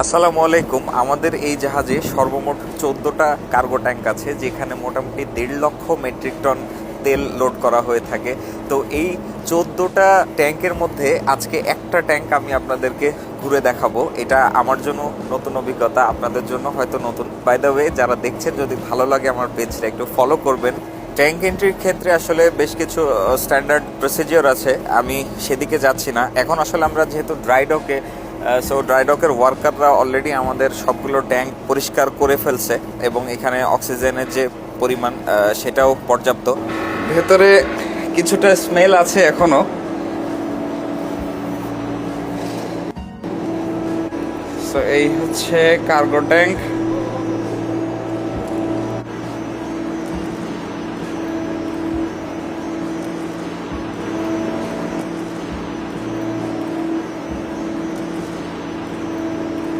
আসসালামু আলাইকুম। আমাদের এই জাহাজে সর্বমোট 14টা কার্গো ট্যাঙ্ক আছে, যেখানে মোটামুটি 1.5 লক্ষ মেট্রিক টন তেল লোড করা হয়ে থাকে। তো এই 14টা ট্যাঙ্কের মধ্যে আজকে একটা ট্যাঙ্ক আমি আপনাদেরকে ঘুরে দেখাবো। এটা আমার জন্য নতুন অভিজ্ঞতা, আপনাদের জন্য হয়তো নতুন। বাই দ্য ওয়ে, যারা দেখছেন যদি ভালো লাগে আমার পেজটা একটু ফলো করবেন। ট্যাঙ্ক এন্ট্রির ক্ষেত্রে আসলে বেশ কিছু স্ট্যান্ডার্ড প্রসিজিওর আছে, আমি সেদিকে যাচ্ছি না এখন। আসলে আমরা যেহেতু ড্রাই ডকে, সো ড্রাই ডকের ওয়ার্কাররা অলরেডি আমাদের সবগুলো ট্যাঙ্ক পরিষ্কার করে ফেলছে এবং এখানে অক্সিজেনের যে পরিমাণ সেটাও পর্যাপ্ত। ভেতরে কিছুটা স্মেল আছে এখনো। সো এই হচ্ছে কার্গো ট্যাঙ্ক।